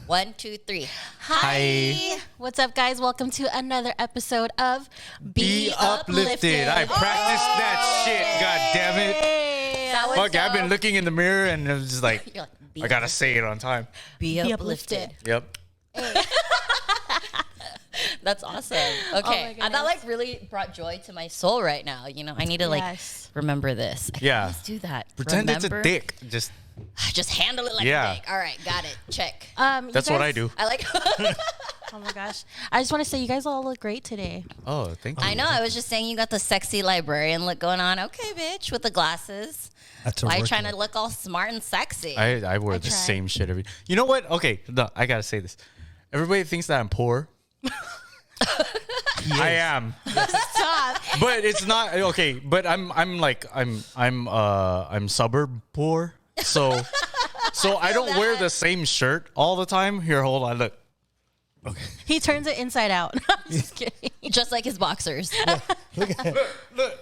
1, 2, 3. Hi. What's up, guys? Welcome to another episode of Be Uplifted. I practiced that shit. God damn it. That was Fuck, I've been dope. looking in the mirror and it was just like, You're like, be I gotta say it on time. Be Be uplifted. uplifted. Yep. That's awesome. my Okay. goodness. That like really brought joy to my soul right now. You know, I need to like Yes. remember this. I can Yeah. always do that. Pretend Remember? it's a dick. Just handle it like Yeah. a dick. All right. Got it. Check. You That's what I guys- do. I like. Oh my gosh. I just want to say you guys all look great today. Oh, thank you. I know. I was just saying you got the sexy librarian look going on. Okay, bitch, with the glasses. That's a Why you work trying look. to look all smart and sexy? I wear the try. same shit every. You know what? Okay, no, I gotta say this. Everybody thinks that I'm poor. I am, Stop. but it's not okay. But I'm suburb poor. So I don't wear the same shirt all the time. Here, hold on, look. He turns it inside out. I'm just kidding. Just like his boxers.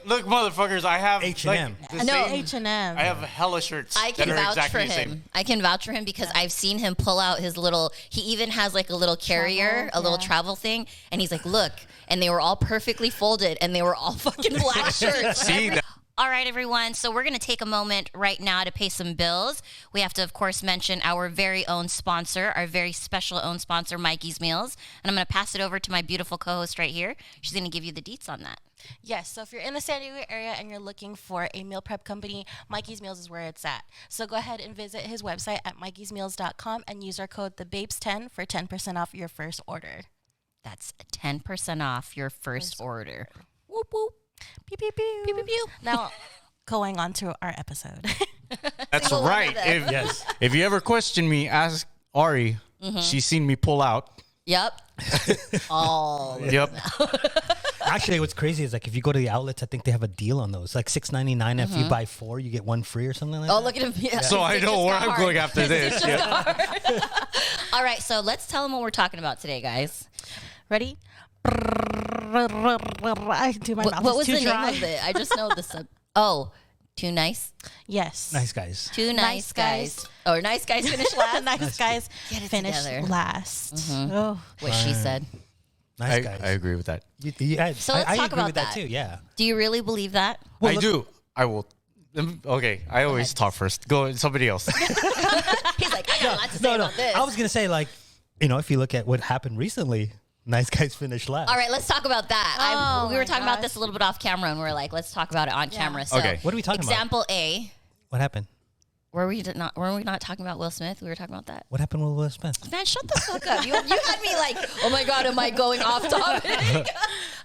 Look, motherfuckers! I have H&M. Like, the No. same- H&M. I have hella shirts I can that are vouch exactly for the same. him. I can vouch for him because I've seen him pull out his little. He even has like a little carrier, Travel, a little yeah. travel thing, and he's like, "Look," and they were all perfectly folded, and they were all fucking black shirts. See that? All right, everyone. So we're going to take a moment right now to pay some bills. We have to, of course, mention our very own sponsor, our very special own sponsor, Mikey's Meals. And I'm going to pass it over to my beautiful co-host right here. She's going to give you the deets on that. Yes, so if you're in the San Diego area and you're looking for a meal prep company, Mikey's Meals is where it's at. So go ahead and visit his website at mikeysmeals.com and use our code THEBABES10 for 10% off your first order. That's 10% off your first order. Whoop, whoop. Pew, pew, pew. Pew, pew, pew. Now, going on to our episode. That's Single one right. of them. If, Yes. if you ever question me, ask Ari. She's seen me pull out. Yep. All. Yep. Actually, what's crazy is like if you go to the outlets, I think they have a deal on those. Like $6.99 if you buy 4, you get 1 free or something like Oh, that. look at him. Yeah. So I It know just where got I'm hard. going after this. Yeah. All right, so let's tell them what we're talking about today, guys. Ready? I do my mouth What is was too the dry. name of it? I just know the sub. Oh, Too Nice? Yes. Nice guys. Too Nice Guys. Or Nice Guys finish last? Nice guys Get it finish together. last. Oh. What she said. Nice guys. I agree with that. So let's I talk agree about with that that. too. Yeah. Do you really believe that? I do. I will. Okay. I always talk first. Go somebody else. He's like, I got a lot to say No, about this. I was gonna say like, if you look at what happened recently, nice guys finished last. All right, let's talk about that. Oh We were my talking about gosh. this a little bit off camera, and we are like, let's talk about it on camera. So, Okay. What are we talking about? example A. What happened? Were we not talking about Will Smith? We were talking about that. What happened with Will Smith? Man, shut the fuck up. You had me like, oh my God, am I going off topic?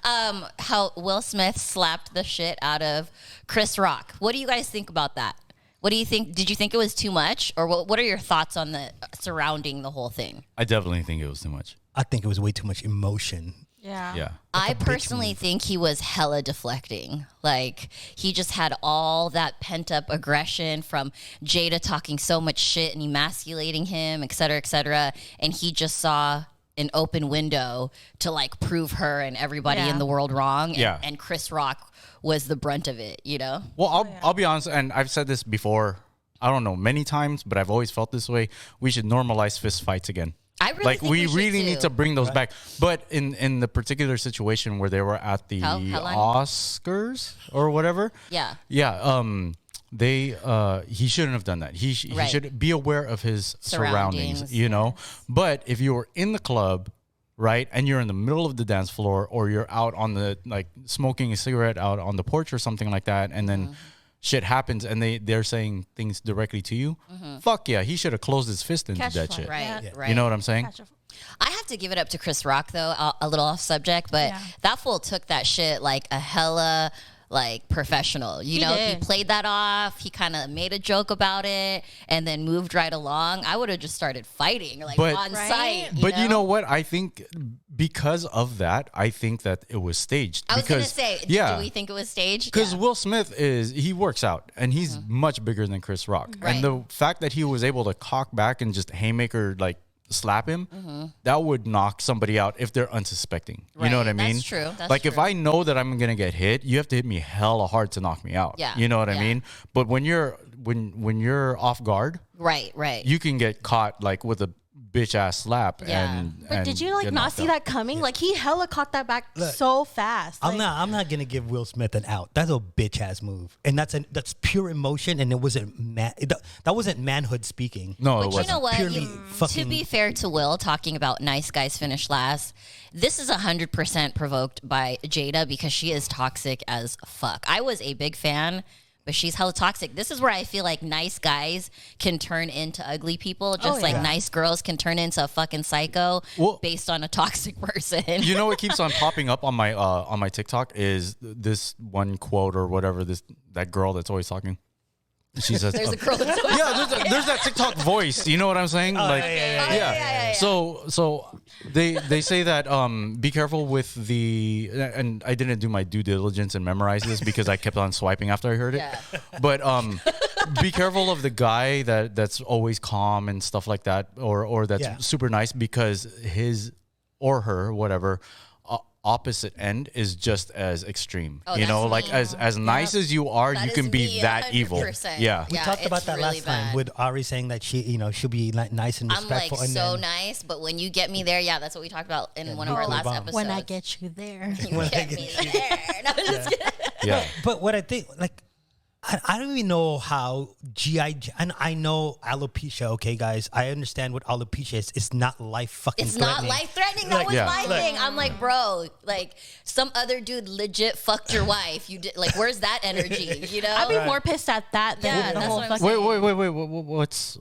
How Will Smith slapped the shit out of Chris Rock. What do you guys think about that? What do you think? Did you think it was too much? Or what are your thoughts on the surrounding the whole thing? I definitely think it was too much. I think it was way too much emotion. Yeah. Yeah. I personally think he was hella deflecting. Like, he just had all that pent up aggression from Jada talking so much shit and emasculating him, et cetera, et cetera. And he just saw an open window to like prove her and everybody Yeah. in the world wrong. Yeah. And Chris Rock was the brunt of it, you know? Well, I'll be honest, and I've said this before. I don't know many times, but I've always felt this way. We should normalize fist fights again. I really Like think we should really too. need to bring those back. But in the particular situation where they were at the How long? Oscars or whatever, Yeah. he shouldn't have done that. He Right. should be aware of his surroundings, Surroundings, you know. But if you were in the club, right, and you're in the middle of the dance floor, or you're out on the like smoking a cigarette out on the porch or something like that, and then shit happens, and they're saying things directly to you, fuck yeah, he should have closed his fist into Catch that fire. shit. Right, Yeah. right. You know what I'm saying? Gotcha. I have to give it up to Chris Rock though, a little off subject, but Yeah. that fool took that shit like a hella like professional. You He know, did. he played that off. He kind of made a joke about it and then moved right along. I would have just started fighting like But- on Right? site. But you know what? I think because of that, I think that it was staged. I was gonna because, say, yeah, do we think it was staged? because Yeah. Will Smith he works out and he's much bigger than Chris Rock. Right. And the fact that he was able to cock back and just haymaker like slap him, that would knock somebody out if they're unsuspecting. You know Right. what I mean? That's true. That's like if true. I know that I'm gonna get hit, you have to hit me hella hard to knock me out. Yeah. You know what I Yeah. mean? But when you're off guard, Right. you can get caught like with a bitch ass slap. Yeah. But did you like get not knocked see out. that coming? Like he hella caught that back Look, so fast. I'm Like, not gonna give Will Smith an out. That's a bitch ass move, and that's pure emotion, and it wasn't that wasn't manhood speaking. No, it But you wasn't. know what? Purely To fucking- be fair to Will, talking about nice guys finish last, this is 100% provoked by Jada because she is toxic as fuck. I was a big fan, but she's hella toxic. This is where I feel like nice guys can turn into ugly people, just like nice girls can turn into a fucking psycho based on a toxic person. You know what keeps on popping up on my TikTok is this one quote or whatever, that girl that's always talking. She says, There's a girl that's always there's that TikTok voice. You know what I'm saying? yeah. So they say that be careful with and I didn't do my due diligence and memorize this because I kept on swiping after I heard it. Yeah. But be careful of the guy that's always calm and stuff like that, or that's super nice, because his or her, whatever, opposite end is just as extreme. Oh, you know, that's like me. as nice as you are, That you is can be me, that evil. 100%. Yeah. We talked about it's that really last time bad. with Ari saying that she'll be like nice and I'm like respectful. so and then, nice, but when you get me there, that's what we talked about in one of our last bomb. episodes. when I get you there. you get me there. No, just kidding. Yeah. But what I think, like, I don't even know how and I know alopecia. Okay, guys, I understand what alopecia is. It's not life fucking. It's not threatening. life threatening. That was my thing. I'm like, bro, like some other dude legit fucked your wife. You did like, where's that energy? You know? I'd be more pissed at that than Yeah, the that's whole what I'm fucking. Wait.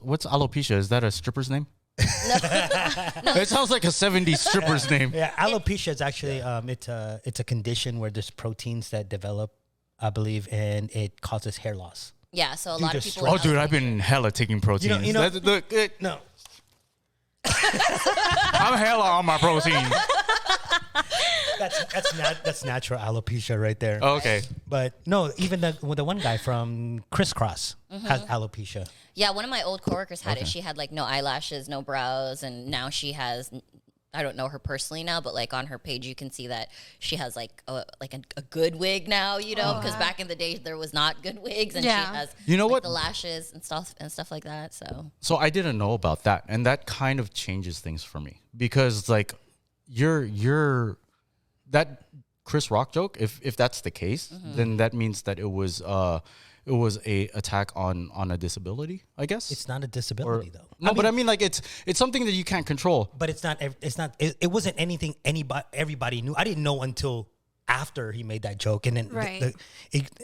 What's alopecia? Is that a stripper's name? It sounds like a 70s stripper's name. Yeah, alopecia is actually it's a condition where there's proteins that develop, I believe, and it causes hair loss. Yeah, so a lot of the people. Oh, dude, I've been hella taking proteins. You know- Look, No, I'm hella on my protein. that's natural alopecia right there. Oh, okay. But no, even the one guy from Crisscross has alopecia. Yeah, one of my old coworkers had it. She had like no eyelashes, no brows, and now she has. I don't know her personally now, but like on her page, you can see that she has like a good wig now. You know, because back in the day there was not good wigs, and she has the lashes and stuff like that. So I didn't know about that, and that kind of changes things for me, because like you're that Chris Rock joke. If that's the case, then that means that it was a attack on a disability, I guess. It's not a disability though. No, but I mean, like it's something that you can't control. But it's not. It wasn't anything everybody knew. I didn't know until after he made that joke, and then Right.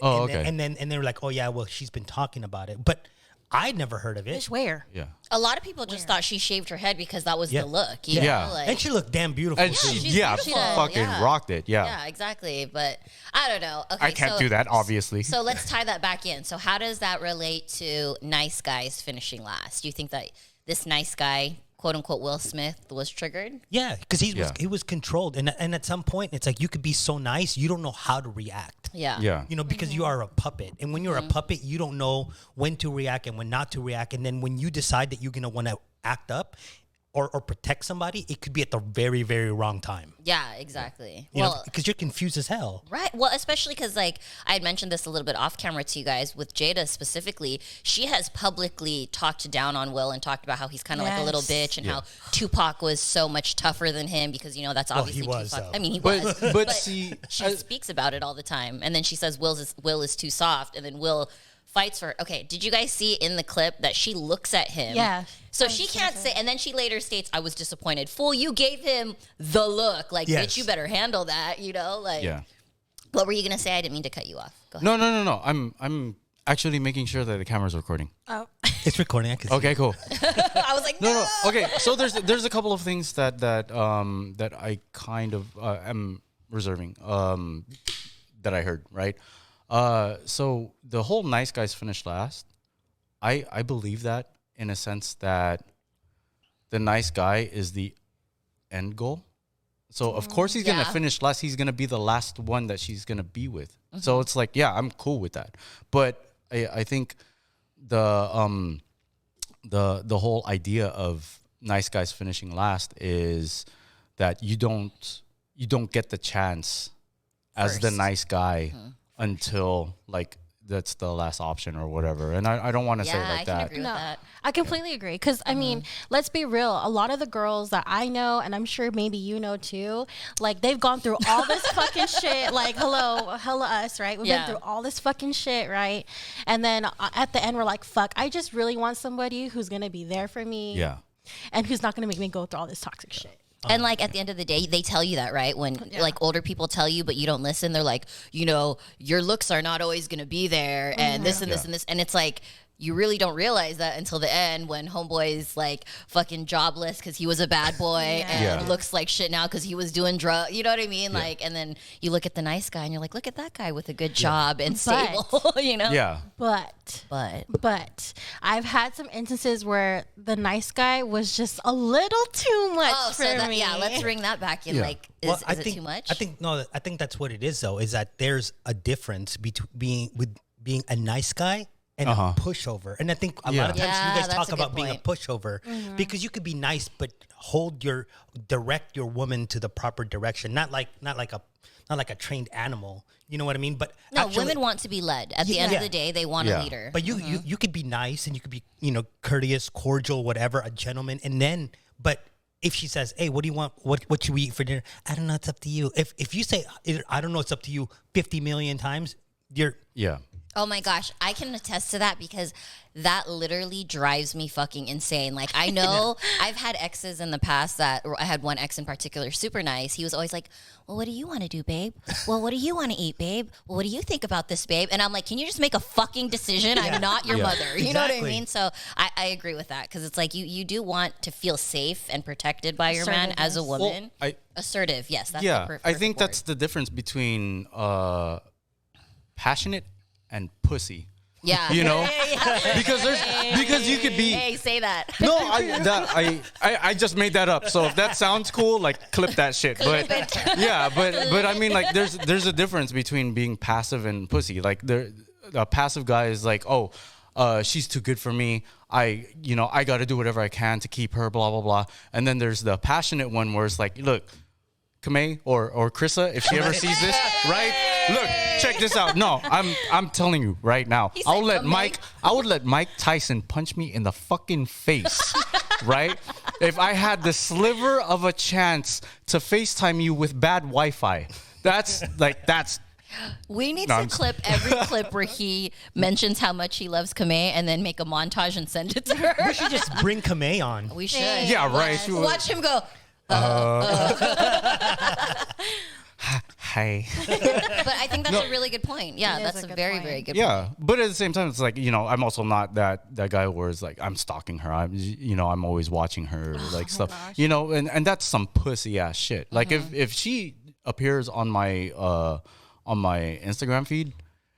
and then they were like, oh yeah, well she's been talking about it, but I'd never heard of it. Fish where? Yeah. a lot of people just thought she shaved her head because that was the look. You Yeah. know? Like, And she looked damn beautiful. And too. she she's beautiful. fucking Yeah. rocked it. Yeah. Yeah, exactly. But I don't know. Okay, I can't do that, obviously. So let's tie that back in. So how does that relate to nice guys finishing last? Do you think that this nice guy, quote unquote Will Smith, was triggered? Yeah, because he was controlled, and at some point it's like you could be so nice, you don't know how to react. Yeah. Yeah. You know, because you are a puppet, and when you're a puppet, you don't know when to react and when not to react, and then when you decide that you're gonna want to act up or protect somebody, it could be at the very, very wrong time. Yeah, exactly. You know, Well, because you're confused as hell. right. Well, especially because, like, I had mentioned this a little bit off camera to you guys with Jada specifically. She has publicly talked down on Will and talked about how he's kind of like a little Yes. bitch and how Tupac was so much tougher than him because, you know, that's obviously he was, Tupac. though. I mean, he But- was. but see, she speaks about it all the time. And then she says Will is too soft. And then Will fights for her. Okay, did you guys see in the clip that she looks at him? Yeah. So she can't say, and then she later states, I was disappointed. Fool, you gave him the look. Like, Yes. bitch, you better handle that, you know? Like, Yeah. what were you going to say? I didn't mean to cut you off. Go ahead. No. I'm actually making sure that the camera's recording. Oh. It's recording. I can see. Okay, cool. I was like, no. No. Okay, so there's a couple of things that I kind of am reserving that I heard, right? So the whole nice guys finish last. I believe that in a sense that the nice guy is the end goal. So of course he's gonna Yeah. finish last. He's gonna be the last one that she's gonna be with. So it's like, yeah, I'm cool with that. But I think the whole idea of nice guys finishing last is that you don't get the chance as the First. nice guy until like that's the last option or whatever. And I don't want to say it like I that. can agree with that. I completely agree. Because, I mean, let's be real. A lot of the girls that I know, and I'm sure maybe you know too, like, they've gone through all this fucking shit. Like, hello us, right? We've been through all this fucking shit, right? And then at the end, we're like, fuck, I just really want somebody who's going to be there for me. Yeah. And who's not going to make me go through all this toxic shit. And like at the end of the day, they tell you that, right? When like older people tell you, but you don't listen, they're like, you know, your looks are not always going to be there, and this and this and this, and it's like you really don't realize that until the end when homeboy's like fucking jobless because he was a bad boy and looks like shit now because he was doing drugs. You know what I mean? Like, and then you look at the nice guy and you're like, look at that guy with a good job and stable. You know? Yeah. But I've had some instances where the nice guy was just a little too much for me. Yeah, let's bring that back in. Like, is it too much? I think that's what it is though. Is that there's a difference between being a nice guy and a pushover. And I think a lot of times you guys talk about being a pushover because you could be nice, but direct your woman to the proper direction. Not like a trained animal. You know what I mean? But no, actually, women want to be led. At the end of the day, they want a leader. But you could be nice and you could be, courteous, cordial, whatever, a gentleman. And then, but if she says, hey, what do you want? What should we eat for dinner? I don't know. It's up to you. If you say, I don't know, it's up to you 50 million times, you're... Yeah. Oh my gosh, I can attest to that because that literally drives me fucking insane. Like, I know I've had exes in the past or I had one ex in particular, super nice. He was always like, well, what do you want to do, babe? Well, what do you want to eat, babe? Well, what do you think about this, babe? And I'm like, can you just make a fucking decision? I'm not your mother. You know what I mean? So I agree with that because it's like you do want to feel safe and protected by your man as a woman. Well, assertive, yes. That's the perfect I think word. that's the difference between passionate and pussy. Yeah. You know? Because you could be... Hey, say that. No, I just made that up. So if that sounds cool, like clip that shit. But yeah, but I mean, like there's a difference between being passive and pussy. Like a passive guy is like, oh, she's too good for me. I got to do whatever I can to keep her, blah blah blah. And then there's the passionate one where it's like, look, Kamei or Krissa, if she ever sees this, right? Look, check this out. No, I'm telling you right now. I would let Mike Tyson punch me in the fucking face, right? If I had the sliver of a chance to FaceTime you with bad Wi-Fi. That's. We need to clip every clip where he mentions how much he loves Kamei and then make a montage and send it to her. We should just bring Kamei on. We should. Yeah, right. Watch him go. Hi. But I think that's a really good point. Yeah, that's a very, very good point. Yeah, but at the same time, it's like, I'm also not that guy where it's like I'm stalking her. I'm always watching her stuff. gosh. And that's some pussy ass shit. Like if she appears on my Instagram feed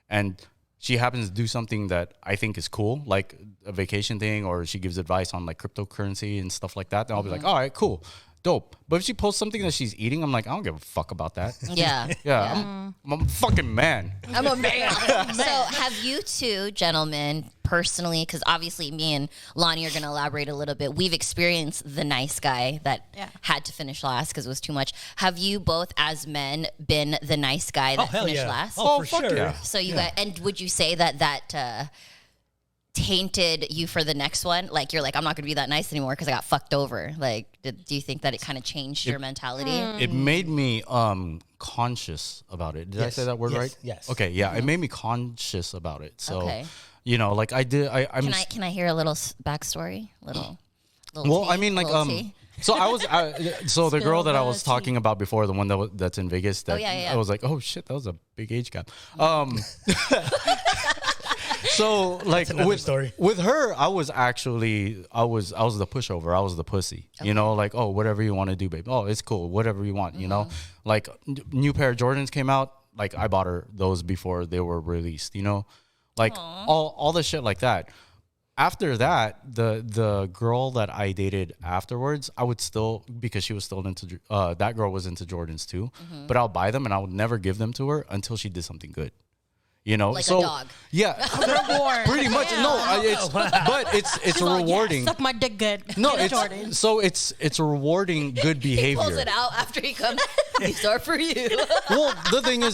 and she happens to do something that I think is cool, like a vacation thing, or she gives advice on like cryptocurrency and stuff like that, then I'll be like, all right, cool. Dope. But if she posts something that she's eating, I'm like, I don't give a fuck about that. Yeah. I'm a fucking man. I'm a man. So have you two gentlemen personally, because obviously me and Lonnie are going to elaborate a little bit. We've experienced the nice guy that had to finish last because it was too much. Have you both as men been the nice guy that finished last? Oh, for sure. Yeah. So you got, and would you say that tainted you for the next one? Like you're like, I'm not gonna be that nice anymore because I got fucked over. Like, do you think that it kind of changed your mentality? It made me conscious about it. Did I say that word right? Yes. Okay, yeah. It made me conscious about it. So Okay. like I did Can I hear a little backstory? Little well, tea? I mean, like Little tea? so I was so the girl that I was the tea. talking about before, the one that's in Vegas, that yeah. I was like, oh shit, that was a big age gap. So like story. with her, I was the pushover. I was the pussy. Okay. Like, oh, whatever you want to do, babe. Oh, it's cool. Whatever you want. Like new pair of Jordans came out. Like I bought her those before they were released. Like all the shit like that. After that, the girl that I dated afterwards, I would still, because she was still into that girl was into Jordans too, but I'll buy them and I would never give them to her until she did something good. You know, like so a dog. yeah, pretty much. No, but it's rewarding. Suck my dick good. No, it's rewarding good behavior. He pulls it out after he comes. These are for you. Well, the thing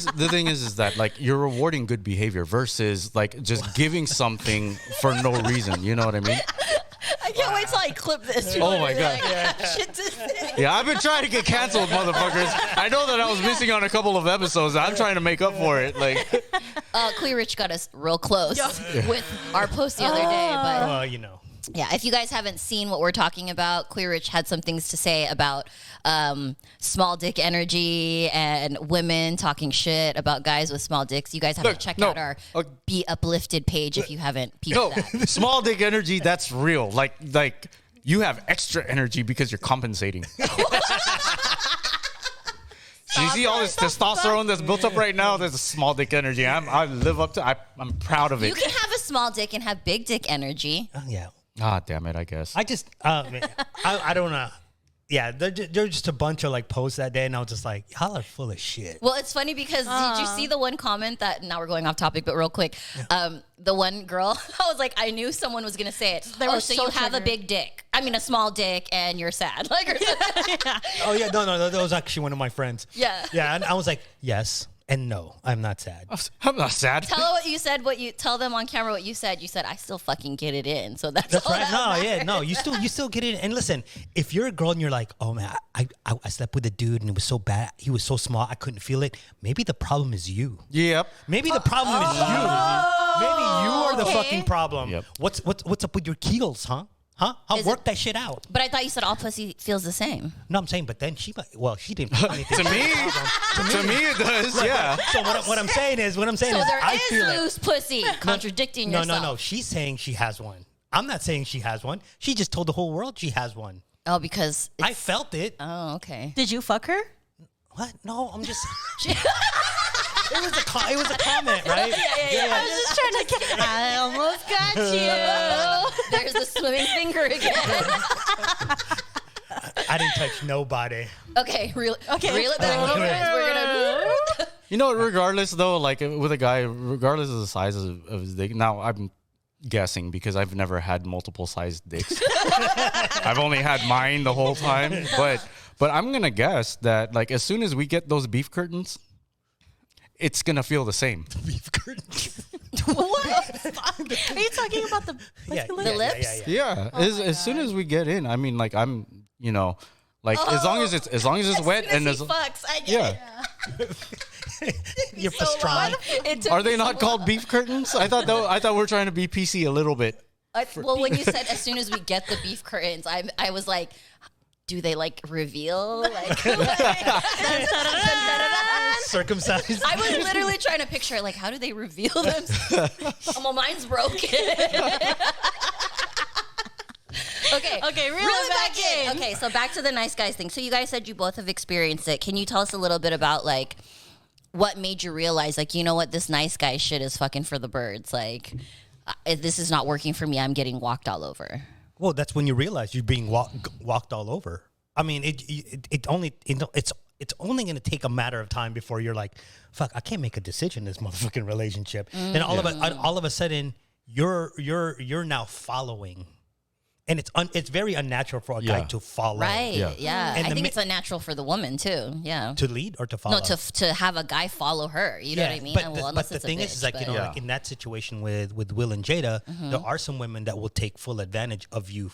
is that like you're rewarding good behavior versus like just giving something for no reason. You know what I mean? I can't wait till I clip this. Oh my God. Shit to say. Yeah, I've been trying to get canceled, motherfuckers. I know that I was missing on a couple of episodes. I'm trying to make up for it. Like, Queer Rich got us real close with our post the other day, but you know. yeah, if you guys haven't seen what we're talking about, Queer Rich had some things to say about small dick energy and women talking shit about guys with small dicks. You guys have to check out our Be Uplifted page if you haven't peeped that. Small dick energy, that's real. Like you have extra energy because you're compensating. You see all this testosterone that's built up right now? There's a small dick energy. I'm proud of it. You can have a small dick and have big dick energy. Yeah. Ah, damn it, I guess. I just, I don't know. Yeah, they're just a bunch of like posts that day, and I was just like, y'all are full of shit. Well, it's funny because did you see the one comment that, now we're going off topic, but real quick, the one girl, I was like, I knew someone was going to say it. So you have a big dick. I mean, a small dick, and you're sad. Like, or something. Oh, yeah, no, that was actually one of my friends. Yeah. Yeah, and I was like, yes and no, I'm not sad. I'm not sad. Tell her what you said. Tell them on camera what you said. You said I still fucking get it in. So that's all right. That No, you still get it in. And listen, if you're a girl and you're like, oh man, I slept with a dude and it was so bad, he was so small, I couldn't feel it. Maybe the problem is you. Yep. Maybe the problem is you. Maybe you are the fucking problem. Yep. What's up with your Kegels, huh? I'll work that shit out. But I thought you said all pussy feels the same. No, I'm saying, but then she didn't feel anything. To me it does, yeah. So what I'm saying is, So I feel there is loose pussy contradicting yourself. No. She's saying she has one. I'm not saying she has one. She just told the whole world she has one. Oh, because I felt it. Oh, okay. Did you fuck her? What? No, I'm just. It was a comment, right? Yeah. I was just trying to. I almost got you. There's the swimming finger again. I didn't touch nobody. Okay, reel it back. We're gonna. You know, regardless though, like with a guy, regardless of the size of his dick. Now I'm guessing because I've never had multiple sized dicks. I've only had mine the whole time, but I'm gonna guess that like as soon as we get those beef curtains, it's gonna feel the same. Beef curtains. What? Are you talking about the The lips? Yeah. As soon as we get in, I mean, like I'm, you know, like as long as it's wet and as he fucks, I get it. You're pastrami. Are they not called beef curtains? I thought we're trying to be PC a little bit. Well, when you said as soon as we get the beef curtains, I was like, do they like reveal like circumcised? I was literally trying to picture like how do they reveal them? Well, mine's broken. Okay, reel it back in. Okay, so back to the nice guys thing. So you guys said you both have experienced it. Can you tell us a little bit about like what made you realize like, you know what, this nice guy shit is fucking for the birds. Like this is not working for me. I'm getting walked all over. Well, that's when you realize you're being walked all over. I mean, it's only going to take a matter of time before you're like, fuck, I can't make a decision in this motherfucking relationship. Then all of a sudden you're now following. And it's very unnatural for a guy to follow. Right. Yeah. And I think it's unnatural for the woman too. Yeah. To lead or to follow? No, to have a guy follow her. You know what I mean? But the thing is like, you know, like in that situation with Will and Jada, there are some women that will take full advantage of you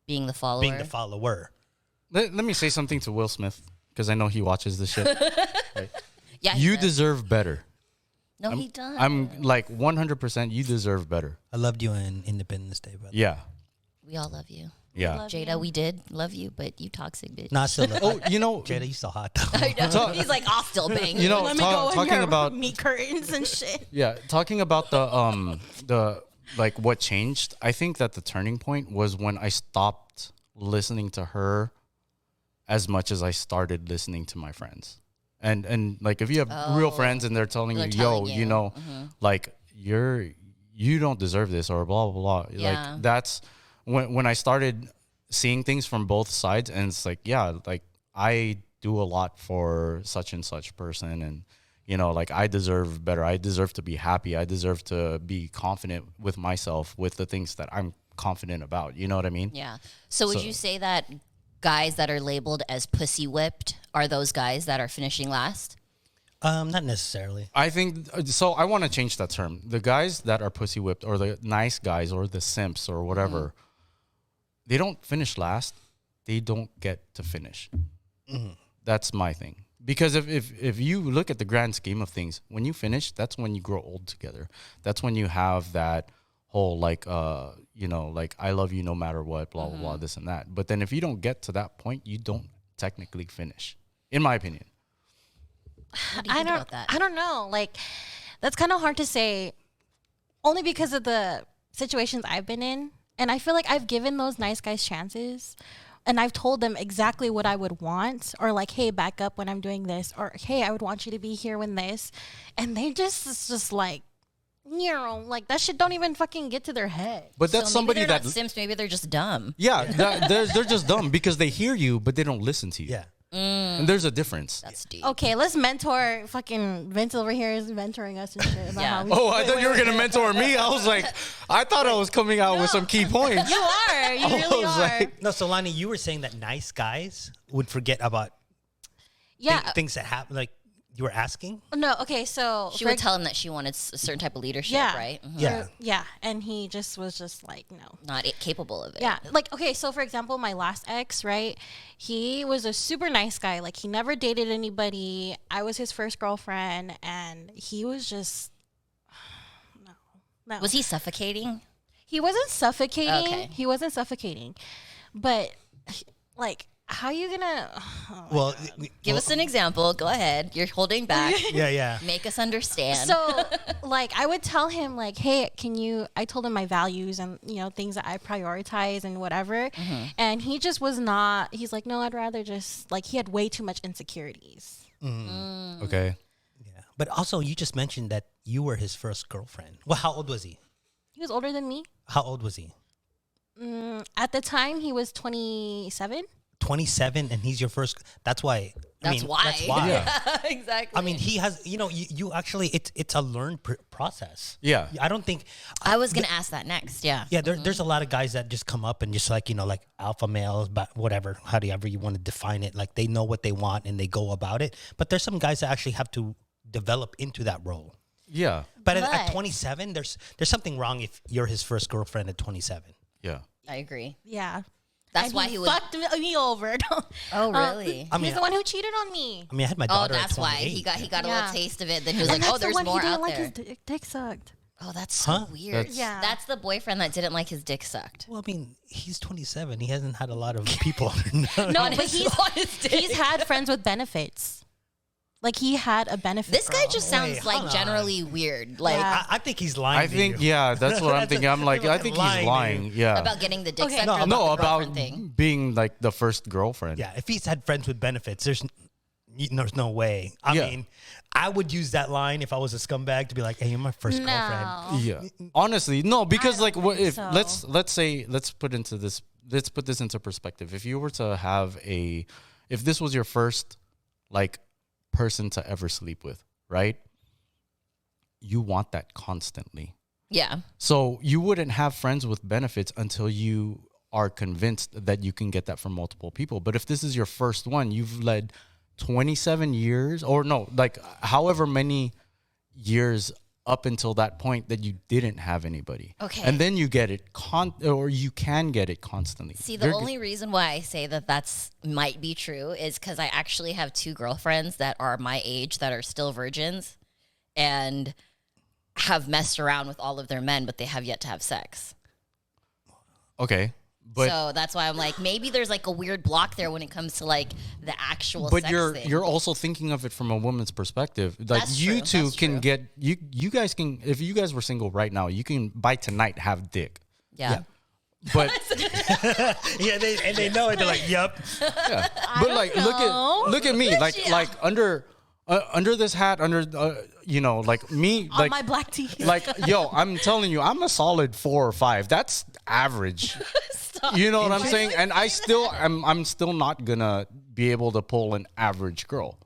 being the follower. Let me say something to Will Smith because I know he watches this shit. Right? Yeah. You deserve better. No, he does. I'm like 100%. You deserve better. I loved you in Independence Day, brother. Yeah. We all love you. Yeah. Jada, we did love you, but you toxic bitch. Nah, still love you know, Jada, you still hot though. I know. He's like, I'll still bang you know, Let me go talking in about meat curtains and shit. Yeah, talking about the like what changed. I think that the turning point was when I stopped listening to her as much as I started listening to my friends. And like if you have real friends and they're telling you, you know, like you don't deserve this or blah blah blah. Yeah. Like that's when I started seeing things from both sides, and it's like, yeah, like I do a lot for such and such person, and You know, like I deserve better. I deserve to be happy. I deserve to be confident with myself, with the things that I'm confident about. You know what I mean? Yeah. So would you say that guys that are labeled as pussy whipped are those guys that are finishing last? Not necessarily. I think so. I want to change that term. The guys that are pussy whipped, or the nice guys, or the simps, or whatever, they don't finish last. They don't get to finish. That's my thing. Because if you look at the grand scheme of things, when you finish, that's when you grow old together. That's when you have that whole like like I love you no matter what, blah blah blah, this and that. But then if you don't get to that point, you don't technically finish, in my opinion. What do you think about that? I don't know. Like, that's kind of hard to say, only because of the situations I've been in. And I feel like I've given those nice guys chances, and I've told them exactly what I would want, or like, hey, back up when I'm doing this, or hey, I would want you to be here when this. And they it's just like, like that shit don't even fucking get to their head. But that's So maybe somebody they're that not simps. Maybe they're just dumb. yeah, they're just dumb because they hear you, but they don't listen to you. Yeah. And there's a difference. That's deep. Okay, let's mentor fucking Vince over here is mentoring us and shit about Yeah. how we Oh, I thought you were gonna mentor me. I was like, I thought I was coming out with some key points. You are. You really was are. like- No, so Lonnie, you were saying that nice guys would forget about Yeah. things that happen. Like you were asking. No, okay, so She for would tell him that she wanted a certain type of leadership, Yeah. right? Mhm. Yeah. yeah, and he just was just like, no. Not capable of it. Yeah, like, okay, so for example, my last ex, right? He was a super nice guy. Like, he never dated anybody. I was his first girlfriend, and he was just, no. Was he suffocating? He wasn't suffocating. Okay. He wasn't suffocating. But, like, how you gonna, Well, Give us an example. Go ahead. You're holding back. yeah. Make us understand. So, like, I would tell him, like, hey, I told him my values and, things that I prioritize and whatever. And he just was not, he's like, no, I'd rather just, like, he had way too much insecurities. Okay. Yeah. But also, you just mentioned that you were his first girlfriend. Well, how old was he? He was older than me. How old was he? At the time, he was 27. 27, and he's your first. That's why. That's why. That's why. Yeah. Exactly. I mean, he has. You actually, it's a learned process. Yeah. I don't think. I was going to ask that next. Yeah. Yeah, there's a lot of guys that just come up and just like, like alpha males, but whatever, however you want to define it. Like they know what they want and they go about it. But there's some guys that actually have to develop into that role. Yeah. But at But- 27, there's something wrong if you're his first girlfriend at 27. Yeah. I agree. Yeah. That's And why he would. fucked me over. Oh, really? I mean, He's the one who cheated on me. I mean, I had my Oh, daughter. that's at why 28. he got a Yeah. little taste of it. Then he was And like, "Oh, that's the there's one more he didn't out like there." his dick sucked. Oh, that's so Huh? weird. That's- Yeah. That's the boyfriend that didn't like his dick sucked. Well, I mean, he's 27. He hasn't had a lot of people. No, On but his- on his dick. he's had friends with benefits. Like, he had a benefit. This guy girl. just sounds Wait, like hold on. generally weird. Like Yeah. I think he's lying. I to think, you. yeah, that's what I'm thinking. I'm like, I think he's Lying to lying. you. Yeah. about getting the dick Okay. sucked No, or no, the about girlfriend thing. being like the first girlfriend. Yeah, if he's had friends with benefits, there's no way. I Yeah. mean, I would use that line if I was a scumbag to be like, "Hey, you're my first girlfriend." No. Yeah. Honestly, no, because like what if so. let's put this into perspective. If you were to have if this was your first like person to ever sleep with, right? You want that constantly. Yeah. So you wouldn't have friends with benefits until you are convinced that you can get that from multiple people. But if this is your first one, you've led 27 years or no, like however many years up until that point that you didn't have anybody. Okay. And then you get it or you can get it constantly. See, the only reason why I say that that's might be true is because I actually have two girlfriends that are my age that are still virgins and have messed around with all of their men, but they have yet to have sex. Okay. But so that's why I'm like, maybe there's like a weird block there when it comes to like the actual but sex you're thing. you're also thinking of it from a woman's perspective. Like That's you true, two that's can true. get you guys can if you guys were single right now, you can by tonight have dick. yeah. But Yeah, they know it. They're like, "Yep." yeah. But like look at me like under this hat like me On like my black tea. like yo, I'm telling you, I'm a solid 4 or 5. That's average. You know what I'm saying? And I'm still not gonna be able to pull an average girl.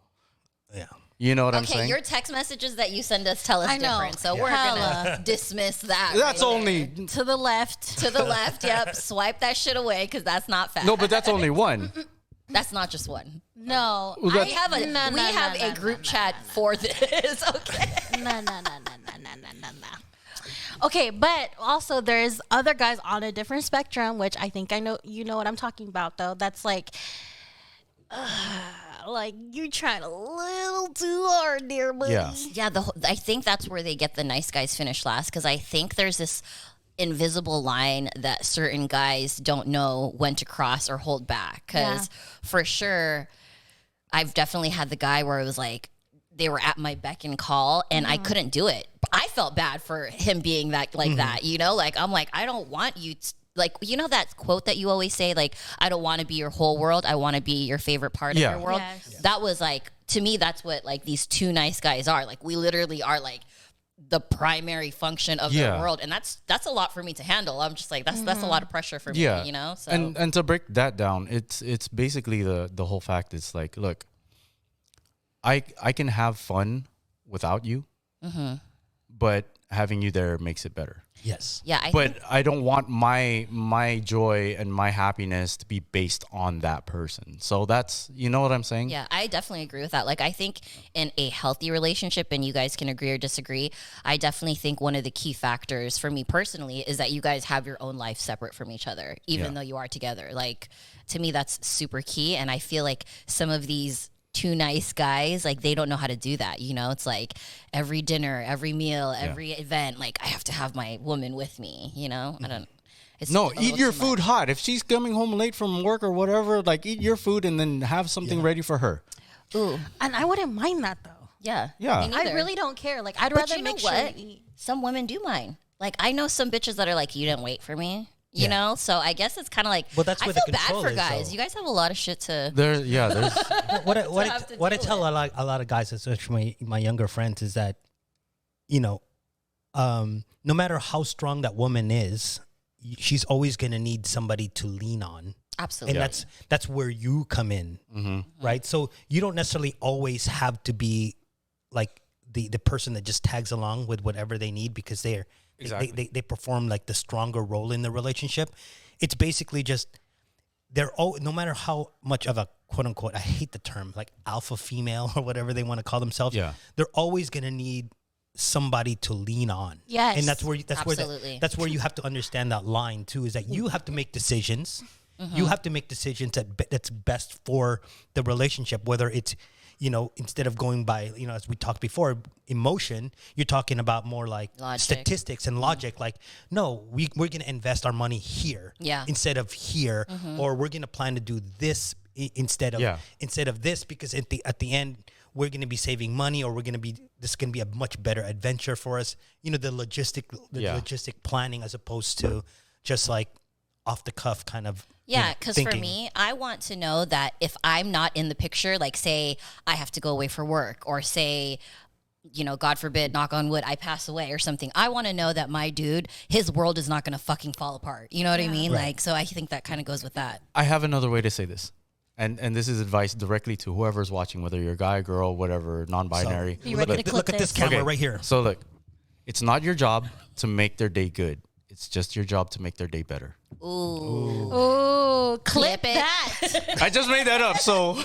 Yeah. You know what I'm Okay, saying? your text messages that you send us tell us I know. different. So we're gonna dismiss that. That's right only there. To the left. To the left. Yep. Swipe that shit away because that's not fact. no, but that's only one. That's not just one. No. We have a group chat for this. Okay. No. Okay, but also there's other guys on a different spectrum, which I think I know. You know what I'm talking about, though. That's like you're trying a little too hard, dear buddy. Yeah. I think that's where they get the nice guys finish last because I think there's this invisible line that certain guys don't know when to cross or hold back. Because for sure, I've definitely had the guy where it was like they were at my beck and call and I couldn't do it. I felt bad for him being that that, you know, like I'm like, I don't want you to, like, you know, that quote that you always say, like, I don't want to be your whole world. I want to be your favorite part of your world. Yes. That was like, to me, that's what like these two nice guys are. Like, we literally are like the primary function of their world. And that's a lot for me to handle. I'm just like, that's a lot of pressure for me, you know? So and to break that down, it's basically the whole fact is like, look, I can have fun without you, but having you there makes it better. Yes. Yeah. I don't want my joy and my happiness to be based on that person. So that's, you know what I'm saying? Yeah, I definitely agree with that. Like, I think in a healthy relationship, and you guys can agree or disagree, I definitely think one of the key factors for me personally is that you guys have your own life separate from each other, even though you are together. Like, to me, that's super key. And I feel like some of these two nice guys, like, they don't know how to do that. You know, it's like every dinner, every meal, every event, like, I have to have my woman with me, you know? I don't. Eat your food hot. If she's coming home late from work or whatever, like, eat your food and then have something ready for her. Ooh. And I wouldn't mind that, though. Yeah. Yeah. Me I neither. really don't care. Like, I'd rather make sure you eat. Some women do mind. Like, I know some bitches that are like, you didn't wait for me. You know, so I guess it's kind of like. Well, that's where I feel the bad control for is, guys. though. You guys have a lot of shit to. There's what I tell a lot of guys, especially my younger friends, is that, you know, no matter how strong that woman is, she's always going to need somebody to lean on. Absolutely. And that's where you come in, right? So you don't necessarily always have to be like the person that just tags along with whatever they need because they perform like the stronger role in the relationship. It's basically just no matter how much of a quote unquote, I hate the term, like alpha female or whatever they want to call themselves. Yeah. They're always going to need somebody to lean on. Yes. And that's where you have to understand that line too, is that you have to make decisions. You have to make decisions that's best for the relationship, whether it's, you know, instead of going by, you know, as we talked before, emotion, you're talking about more like statistics and logic. Like, no, we're going to invest our money here instead of here, or we're going to plan to do this instead of this, because at the end, we're going to be saving money, or this is going to be a much better adventure for us. You know, the logistic planning, as opposed to just like off the cuff kind of. Yeah, because for me, I want to know that if I'm not in the picture, like say I have to go away for work, or say, you know, God forbid, knock on wood, I pass away or something, I want to know that my dude, his world is not going to fucking fall apart. You know what I mean? Right. Like, so I think that kind of goes with that. I have another way to say this. And this is advice directly to whoever's watching, whether you're a guy, girl, whatever, non-binary. So, look at this camera right here. So look, it's not your job to make their day good. It's just your job to make their day better. Ooh, clip it. I just made that up, so.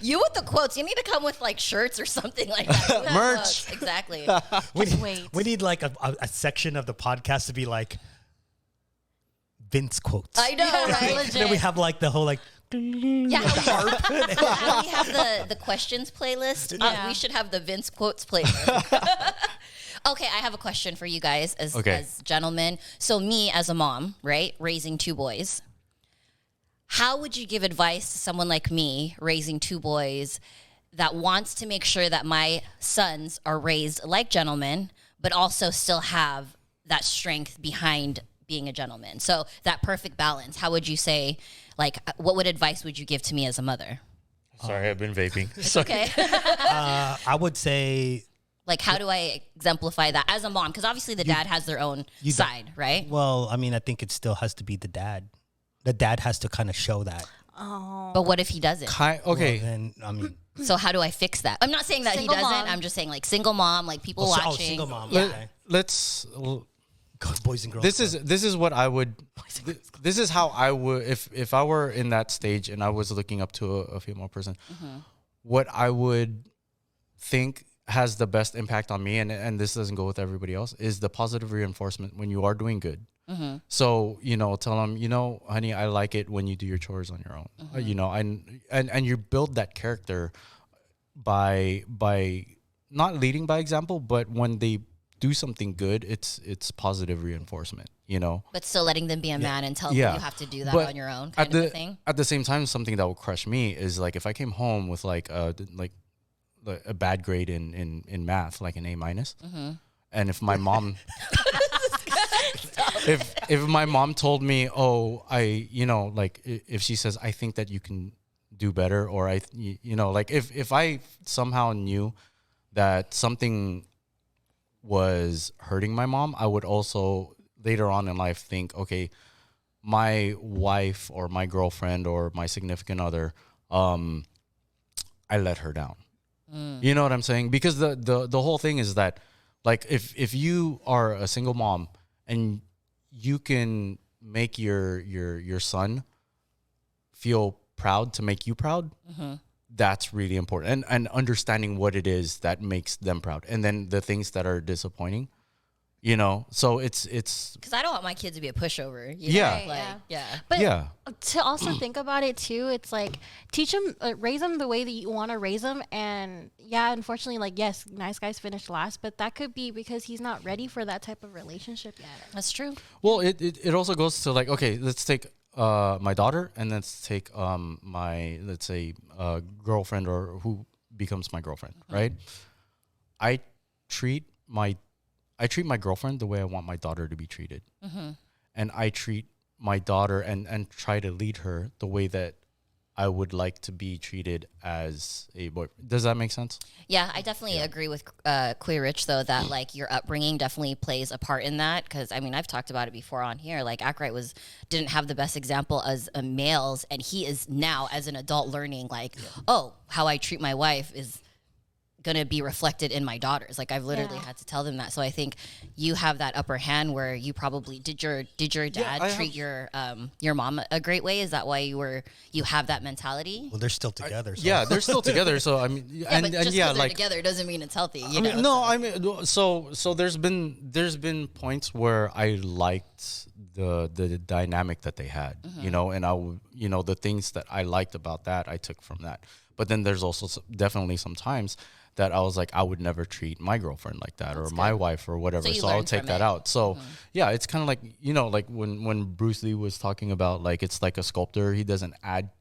You with the quotes. You need to come with like shirts or something like that. Merch. Exactly. We need like a section of the podcast to be like Vince quotes. I know, right? And then we have like the whole like. Yeah, how we have the questions playlist. We should have the Vince quotes playlist. Okay, I have a question for you guys as gentlemen. So me as a mom, right, raising two boys, how would you give advice to someone like me raising two boys that wants to make sure that my sons are raised like gentlemen, but also still have that strength behind being a gentleman? So that perfect balance, how would you say, like, what advice would you give to me as a mother? Sorry, I've been vaping. It's okay. I would say... Like, how do I exemplify that as a mom? Because obviously the dad has their own side, right? Well, I mean, I think it still has to be the dad. The dad has to kind of show that. Oh. But what if he doesn't? Okay. Well, then, I mean... So how do I fix that? I'm not saying that Single he doesn't. mom. I'm just saying like single mom, like people watching. Single mom. Yeah. Okay. Let's. Boys and girls. This is what I would. This is how I would if I were in that stage and I was looking up to a female person. What I would think has the best impact on me, and this doesn't go with everybody else, is the positive reinforcement when you are doing good. So, tell them, honey, I like it when you do your chores on your own. And you build that character by not leading by example, but when they do something good, it's positive reinforcement, But still letting them be a man and tell them you have to do that on your own kind of a thing. At the same time, something that will crush me is like if I came home with like a bad grade in math, like an A minus, and if my mom if my mom told me, oh, if she says, I think that you can do better, or if I somehow knew that something was hurting my mom, I would also later on in life think, okay, my wife or my girlfriend or my significant other, I let her down. You know what I'm saying? Because the whole thing is that, like, if you are a single mom and you can make your son feel proud to make you proud, that's really important. And understanding what it is that makes them proud, and then the things that are disappointing, so it's because I don't want my kids to be a pushover. But to also think about it too, it's like teach them, raise them the way that you want to raise them. And unfortunately, like, yes, nice guys finish last, but that could be because he's not ready for that type of relationship yet. That's true. Well, it also goes to like, okay, let's take my daughter, and let's take let's say girlfriend, or who becomes my girlfriend, right? I treat my girlfriend the way I want my daughter to be treated. And I treat my daughter and try to lead her the way that I would like to be treated as a boy. Does that make sense? Yeah, I definitely agree with Queer Rich, though, that like your upbringing definitely plays a part in that. Because I mean, I've talked about it before on here. Like Ackright didn't have the best example as a males, and he is now as an adult learning like, oh, how I treat my wife is gonna be reflected in my daughters. Like I've literally had to tell them that. So I think you have that upper hand where you probably did your dad treat your mom a great way? Is that why you have that mentality? Well, they're still together. Yeah, they're still together. So I mean, but just because they're together doesn't mean it's healthy. So there's been points where I liked the dynamic that they had, and I would, the things that I liked about that I took from that. But then there's also definitely some times that I was like, I would never treat my girlfriend like that, or my wife, or whatever. So I'll take that out. So it's kind of like, like when Bruce Lee was talking about, like, it's like a sculptor. He doesn't add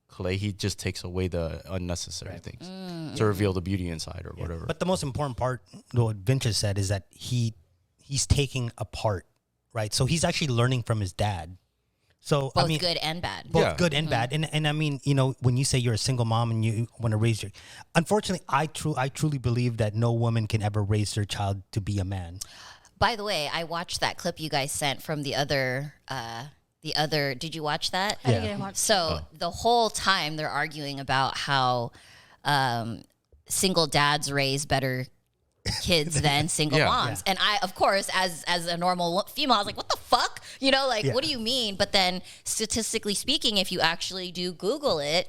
clay. He just takes away the unnecessary things to reveal the beauty inside, or whatever. But the most important part, what Vince just said, is that he's taking apart, right? So he's actually learning from his dad. So both good and bad. Both good and bad. And I mean, when you say you're a single mom and you want to raise unfortunately, I truly believe that no woman can ever raise their child to be a man. By the way, I watched that clip you guys sent from the other, did you watch that? I didn't watch. So the whole time they're arguing about how single dads raise better kids than single moms. And I, of course, as a normal female, I was like, what the fuck? What do you mean? But then statistically speaking, if you actually do Google it,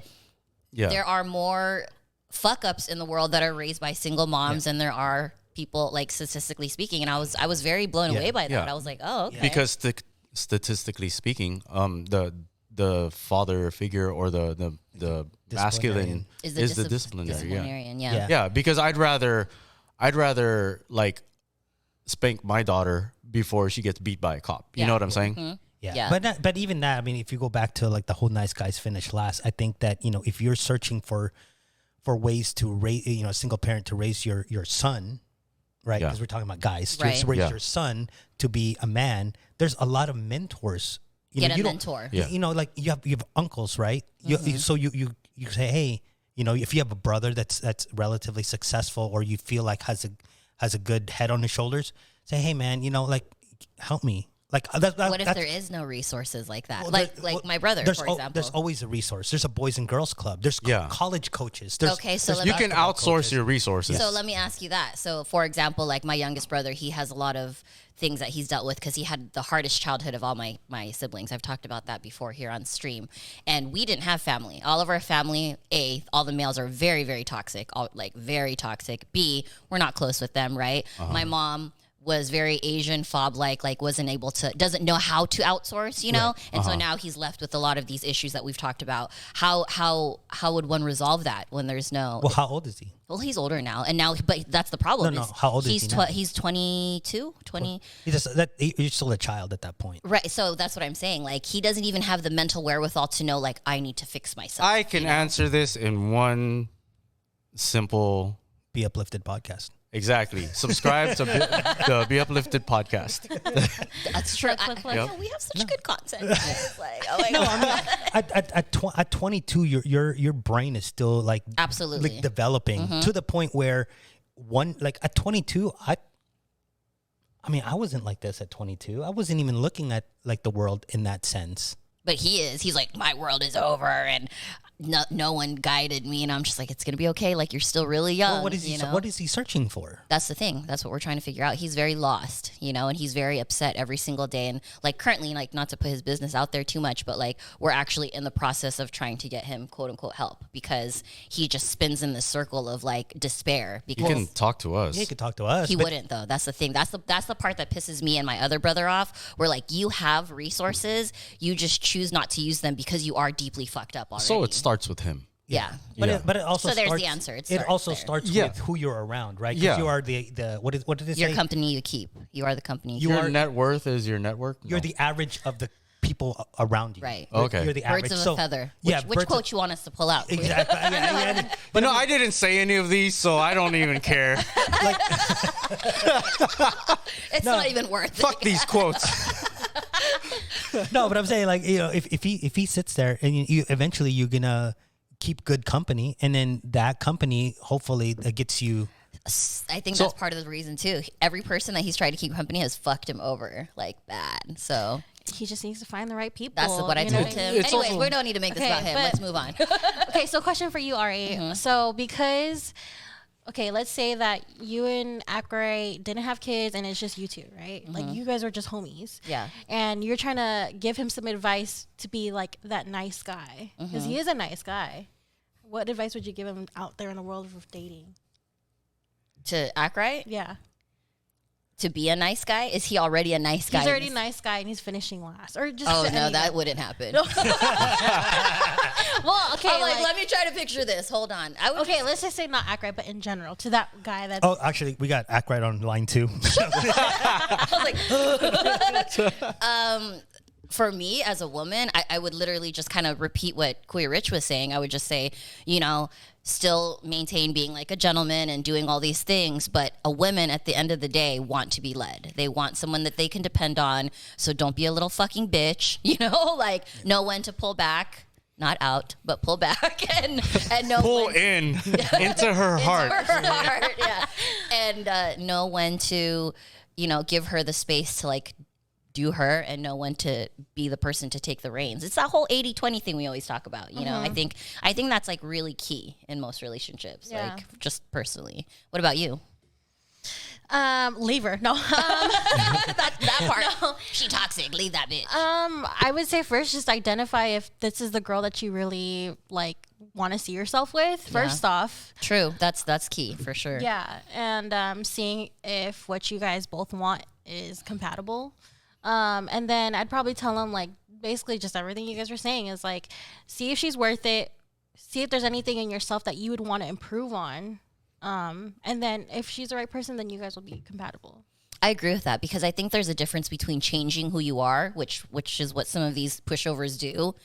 there are more fuck ups in the world that are raised by single moms than there are people, like, statistically speaking. And I was very blown away by that. I was like, oh, okay. Because statistically speaking, the father figure, or the masculine is the disciplinarian. Yeah, because I'd rather like spank my daughter before she gets beat by a cop. You know what I'm saying? Yeah. But even that, I mean, if you go back to like the whole nice guys finish last, I think that, if you're searching for ways to raise, a single parent to raise your son, right? Because we're talking about guys, to raise your son to be a man, there's a lot of mentors. Get a mentor. Like you have uncles, right? So you say, hey, if you have a brother that's relatively successful, or you feel like has a good head on his shoulders, say, hey man, like, help me. Like what if there is no resources like that? Well, my brother, for example. There's always a resource. There's a boys and girls club. There's college coaches. Okay, so you can outsource your resources. So let me ask you that. So for example, like my youngest brother, he has a lot of things that he's dealt with because he had the hardest childhood of all my siblings. I've talked about that before here on stream. And we didn't have family. All of our family, A, all the males are very, very toxic, very toxic. B, we're not close with them, right? My mom was very Asian fob-like doesn't know how to outsource, you know? Right. And so now he's left with a lot of these issues that we've talked about. How would one resolve that when there's no... Well, how old is he? Well, he's older now. But that's the problem. No, how old is he now? He's 22, 20... He's still a child at that point. Right, so that's what I'm saying. Like, he doesn't even have the mental wherewithal to know, like, I need to fix myself. I can answer this in one simple... Be Uplifted podcast. Exactly. Subscribe to the Be Uplifted podcast. That's true. We have such good content. It's like, oh my God. At 22, your brain is still like absolutely like developing to the point where at 22, I I wasn't like this at 22. I wasn't even looking at like the world in that sense. But he is. He's like, my world is over, and no one guided me, and I'm just like, it's gonna be okay. Like, you're still really young. Well, what is he searching for? That's the thing. That's what we're trying to figure out. He's very lost, and he's very upset every single day. And like currently, like not to put his business out there too much, but like we're actually in the process of trying to get him quote unquote help because he just spins in this circle of like despair. Because he can talk to us. Yeah, he could talk to us. He wouldn't though. That's the thing. That's the part that pisses me and my other brother off. Where like you have resources, you just choose not to use them because you are deeply fucked up already. So it starts with him. Yeah. But it also there's the answer. It also starts with who you're around, right? Because you are the what did it say? Your company you keep. You are the company. Your net worth is your network. You're the average of the people around you. Right. Okay. You're the average. Birds of a feather. Which quote you want us to pull out? Exactly. Yeah. But no, I didn't say any of these, so I don't even care. It's not even worth it. Fuck these quotes. No, but I'm saying if he sits there and you eventually you're gonna keep good company, and then that company hopefully gets you. I think that's part of the reason too. Every person that he's tried to keep company has fucked him over like bad. So he just needs to find the right people. That's what I told him. Anyways, we don't need to make this about him. Let's move on. Okay, so question for you, Ari. So because. Okay, let's say that you and Akray didn't have kids and it's just you two, right? Like you guys are just homies. Yeah. And you're trying to give him some advice to be like that nice guy. Because he is a nice guy. What advice would you give him out there in the world of dating? To Akray? Yeah. To be a nice guy? Is he already a nice guy? He's already a nice guy and he's finishing last. Or just that wouldn't happen. Well, okay. I'm like, let me try to picture this. Hold on. Let's just say not Akray, but in general, to that guy that's... Oh, actually, we got Akray on line 2. I was like... For me, as a woman, I would literally just kind of repeat what Queer Rich was saying. I would just say, still maintain being like a gentleman and doing all these things. But a woman, at the end of the day, want to be led. They want someone that they can depend on. So don't be a little fucking bitch, know when to pull back. Not out, but pull back and know pull in into her heart. Yeah. And know when to, give her the space to like do her and know when to be the person to take the reins. It's that whole 80-20 thing we always talk about. I think that's like really key in most relationships. Yeah. Like just personally. What about you? Leave her. No. that part. No. She toxic. Leave that bitch. I would say first just identify if this is the girl that you really like want to see yourself with. First off. True. That's key for sure. Yeah. And seeing if what you guys both want is compatible. And then I'd probably tell him like basically just everything you guys were saying is like, see if she's worth it. See if there's anything in yourself that you would want to improve on. And then if she's the right person, then you guys will be compatible. I agree with that because I think there's a difference between changing who you are, which is what some of these pushovers do,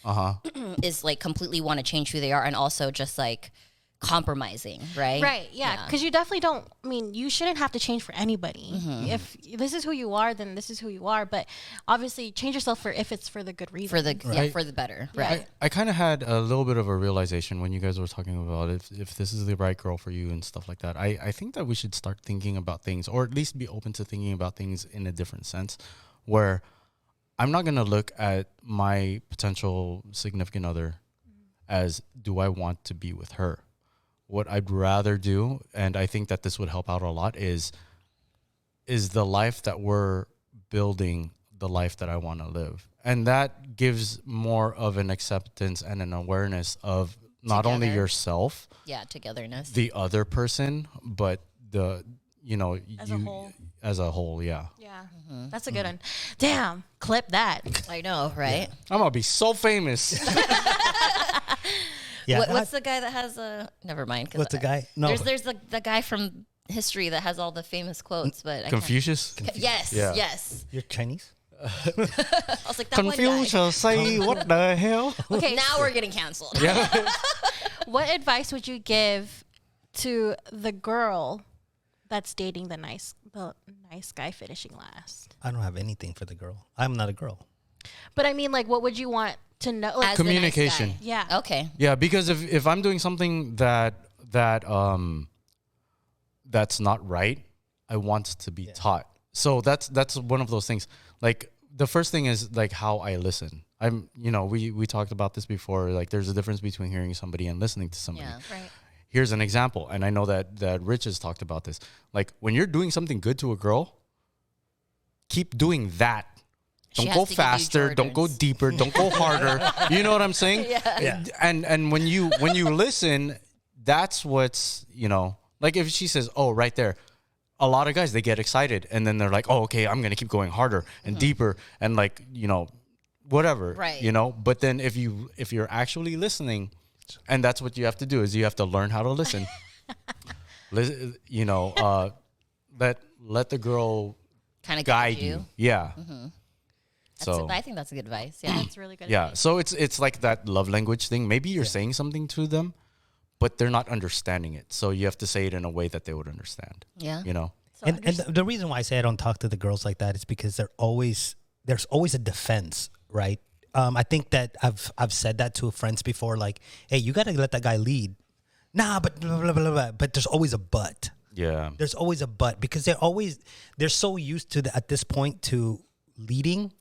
is like completely want to change who they are, and also just like compromising, right? Right, yeah. Because you definitely don't, you shouldn't have to change for anybody. If this is who you are, then this is who you are. But obviously change yourself if it's for the good reason. For the better. Right. I kind of had a little bit of a realization when you guys were talking about if this is the right girl for you and stuff like that. I think that we should start thinking about things, or at least be open to thinking about things in a different sense, where I'm not going to look at my potential significant other as, do I want to be with her? What I'd rather do, and I think that this would help out a lot, is the life that we're building the life that I want to live. And that gives more of an acceptance and an awareness of not only yourself, togetherness, the other person, but the, as a whole, yeah. Yeah, that's a good one. Damn, clip that. I know, right? Yeah. I'm gonna be so famous. What's the guy that has a? Never mind. What's the guy? No, there's the guy from history that has all the famous quotes, but Confucius. Yes, yes. You're Chinese. I was like, that Confucius, say what the hell? Okay, now we're getting canceled. Yeah. What advice would you give to the girl that's dating the nice guy finishing last? I don't have anything for the girl. I'm not a girl. But I mean, like, what would you want to know? Like, communication. Nice guy. Yeah. Okay. Yeah, because if I'm doing something that's not right, I want to be taught. So that's one of those things. Like, the first thing is like how I listen. We talked about this before. Like, there's a difference between hearing somebody and listening to somebody. Yeah. Right. Here's an example, and I know that Rich has talked about this. Like, when you're doing something good to a girl, keep doing that. Don't go faster. Don't go deeper. Don't go harder. You know what I'm saying? Yeah. And when you listen, that's what's, like if she says, "Oh, right there," a lot of guys, they get excited, and then they're like, "Oh, okay, I'm gonna keep going harder and deeper," and like, whatever. Right. But then if you're actually listening, and that's what you have to do, is you have to learn how to listen. Let the girl kind of guide you. Yeah. So I think that's a good advice. Yeah, That's really good. yeah. advice. So it's like that love language thing. Maybe you're saying something to them, but they're not understanding it. So you have to say it in a way that they would understand. Yeah. So And the reason why I say I don't talk to the girls like that is because there's always a defense, right? I think that I've said that to friends before, like, hey, you got to let that guy lead. Nah, but blah, blah, blah, blah. But there's always a but. Yeah. There's always a but, because they're so used to at this point to leading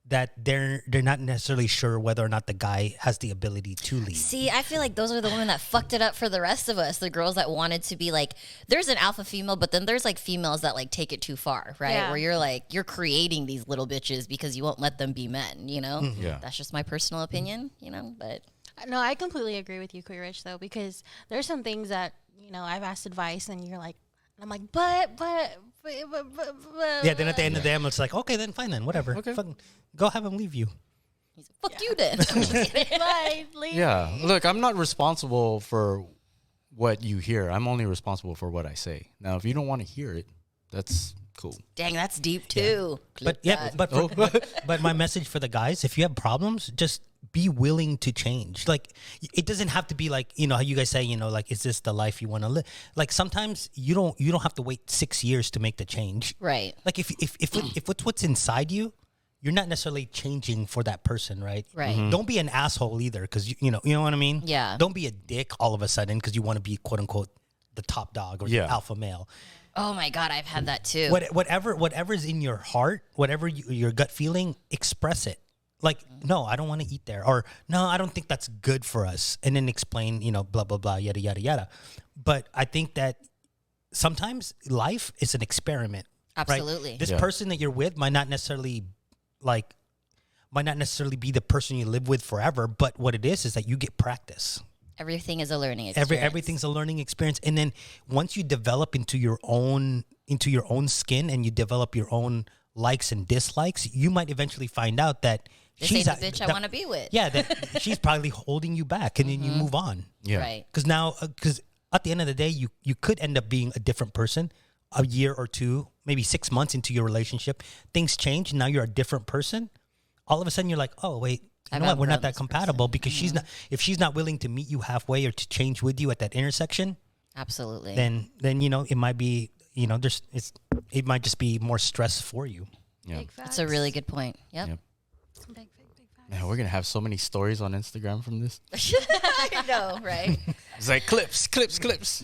that they're not necessarily sure whether or not the guy has the ability to lead. See, I feel like those are the women that fucked it up for the rest of us. The girls that wanted to be like, there's an alpha female, but then there's like females that like take it too far, right? Yeah. Where you're like, you're creating these little bitches because you won't let them be men, Yeah. That's just my personal opinion, but. No, I completely agree with you, Queer Rich, though, because there's some things that, I've asked advice and you're like, I'm like, but. Yeah, then at the end of the day, it's like, okay, then fine, then whatever. Okay. Fucking go have him leave you. He's like, fuck you then. Bye, leave Yeah. me. Look, I'm not responsible for what you hear. I'm only responsible for what I say. Now, if you don't want to hear it, that's cool. Dang, that's deep too. But yeah, but my message for the guys, if you have problems, just be willing to change. Like, it doesn't have to be like, how you guys say, like, is this the life you want to live? Like, sometimes you don't have to wait 6 years to make the change. Right. Like, if it's what's inside you, you're not necessarily changing for that person, right? Right. Mhm. Don't be an asshole either, because you know what I mean. Yeah. Don't be a dick all of a sudden because you want to be quote unquote the top dog or the alpha male. Oh my God, I've had that too. Whatever's in your heart, whatever your gut feeling, express it. Like, no, I don't want to eat there, or no, I don't think that's good for us, and then explain, blah blah blah, yada yada yada. But I think that sometimes life is an experiment. Absolutely. Right? This person that you're with might not necessarily be the person you live with forever, but what it is that you get practice. Everything is a learning experience. Everything's a learning experience, and then once you develop into your own skin and you develop your own likes and dislikes, you might eventually find out that she's the bitch I want to be with. Yeah, that she's probably holding you back, and then you move on. Yeah. Right. Because at the end of the day, you could end up being a different person a year or two, maybe 6 months into your relationship. Things change, and now you're a different person. All of a sudden, you're like, oh wait. You know what? We're not that compatible because she's not. If she's not willing to meet you halfway or to change with you at that intersection, absolutely. Then it might be it might just be more stress for you. Yeah. Big facts. That's a really good point. Yep. Yep. Big facts. Man, we're gonna have so many stories on Instagram from this. I know, right? It's like clips.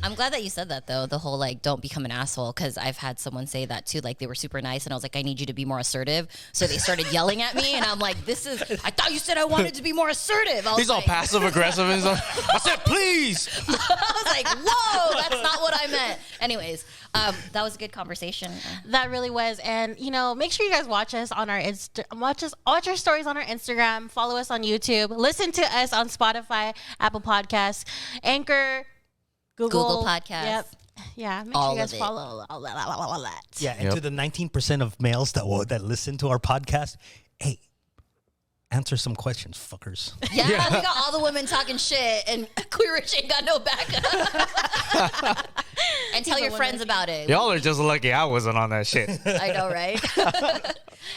I'm glad that you said that though. The whole like, don't become an asshole, because I've had someone say that too. Like they were super nice, and I was like, I need you to be more assertive. So they started yelling at me, and I'm like, I thought you said I wanted to be more assertive. He's all passive aggressive and stuff. I said, please. I was like, whoa, that's not what I meant. Anyways, that was a good conversation. That really was. And, you know, make sure you guys watch us on our watch our stories on our Instagram, follow us on YouTube, listen to us on Spotify, Apple Podcasts, Anchor, Google Podcasts. Yep. Yeah, make All sure you guys of it. follow all that. Yeah, and to the 19% of males that listen to our podcast, hey, answer some questions, fuckers. Yeah, we got all the women talking shit, and Queer Rich ain't got no backup. And tell your friends about it. Y'all are just lucky I wasn't on that shit. I know, right?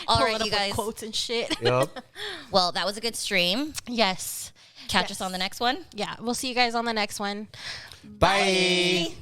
All right, you guys. Quotes and shit. Yep. Well, that was a good stream. Yes. Catch us on the next one. Yeah, we'll see you guys on the next one. Bye.